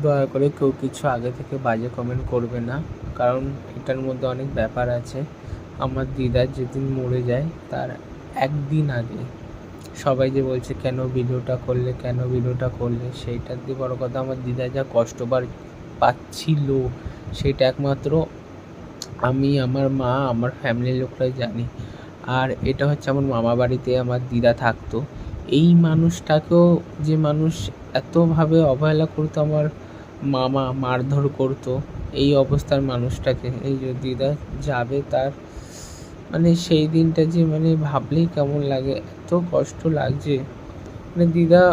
দয়া করে কেউ কিছু আগে থেকে বাজে কমেন্ট করবে না, কারণ এটার মধ্যে অনেক ব্যাপার আছে। আমার দিদা যেদিন মরে যায় তার একদিন আগে সবাই যে বলছে কেন ভিডিওটা করলে, কেন ভিডিওটা করলে, সেইটার দিয়ে বড় কথা আমার দিদা যা কষ্ট পাচ্ছিল সেটা একমাত্র আমি, আমার মা, আমার ফ্যামিলির লোকরাই জানি। আর এটা হচ্ছে আমার মামা বাড়িতে আমার দিদা থাকতো। এই মানুষটাকেও যে মানুষ এতভাবে অবহেলা করতো, আমার মামা মারধর করতো, এই অবস্থার মানুষটাকে এই যে দিদা যাবে তার মানে সেই দিনটা যে মানে ভাবলেই কেমন লাগে, এত কষ্ট লাগছে। মানে দিদা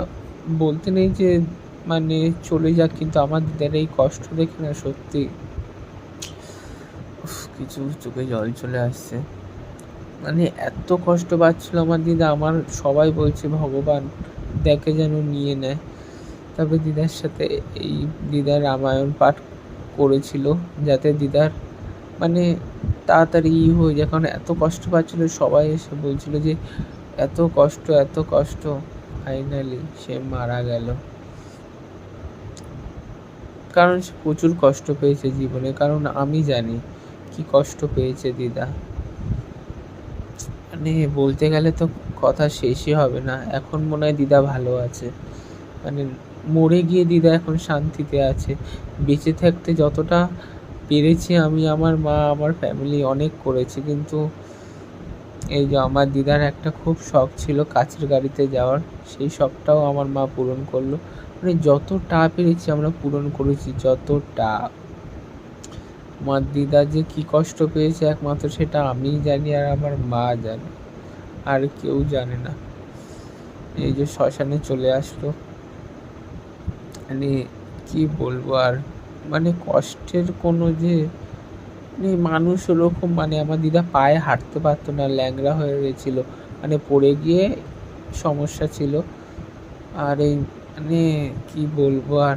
বলতে নেই যে মানে চলে যাক, কিন্তু আমার দিদার এই কষ্ট দেখে না সত্যি কিছু চোখে জল চলে আসছে। মানে এত কষ্ট পাচ্ছিল আমার দিদা, আমার সবাই বলছে ভগবান দেখে যেন নিয়ে নেয়। তারপরে দিদার সাথে এই দিদার রামায়ণ পাঠ করেছিল যাতে দিদার মানে তাড়াতাড়ি হয়ে যায়, কারণ এত কষ্ট পাচ্ছিল। সবাই এসে বলছিল যে এত কষ্ট, এত কষ্ট। ফাইনালি সে মারা গেল, কারণ সে প্রচুর কষ্ট পেয়েছে জীবনে, কারণ আমি জানি কি কষ্ট পেয়েছে দিদা। মানে বলতে গেলে তো কথা শেষই হবে না। এখন মনে হয় দিদা ভালো আছে, মানে মরে গিয়ে দিদা এখন শান্তিতে আছে। বেঁচে থাকতে যতটা পেরেছি আমি, আমার মা, আমার ফ্যামিলি অনেক করেছি, কিন্তু এই যে আমার দিদার একটা খুব শখ ছিল কাছের গাড়িতে যাওয়ার, সেই শখটাও আমার মা পূরণ করলো। মানে যতটা পেরেছি আমরা পূরণ করেছি, যতটা। আমার দিদা যে কি কষ্ট পেয়েছে একমাত্র সেটা আমিই জানি আর আমার মা জানে, আর কেউ জানে না। এই যে শ্মশানে চলে আসলো, মানে কি বলবো আর, মানে কষ্টের কোনো যে মানে মানুষ ওরকম, মানে আমার দিদা পায়ে হাঁটতে পারতো না, ল্যাংড়া হয়ে গেছিলো, মানে পড়ে গিয়ে সমস্যা ছিল। আর এই মানে কি বলবো আর,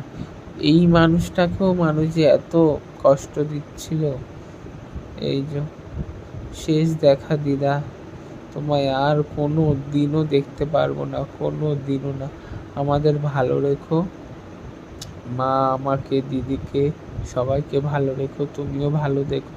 এই মানুষটাকেও মানুষ যে এত কষ্ট দিচ্ছিল। এই যে শেষ দেখা দিদা, তোমায় আর কোনো দিনও দেখতে পারবো না, কোনো দিনও না। আমাদের ভালো রেখো, মা, আমাকে, দিদিকে, সবাইকে ভালো রেখো, তুমিও ভালো দেখো।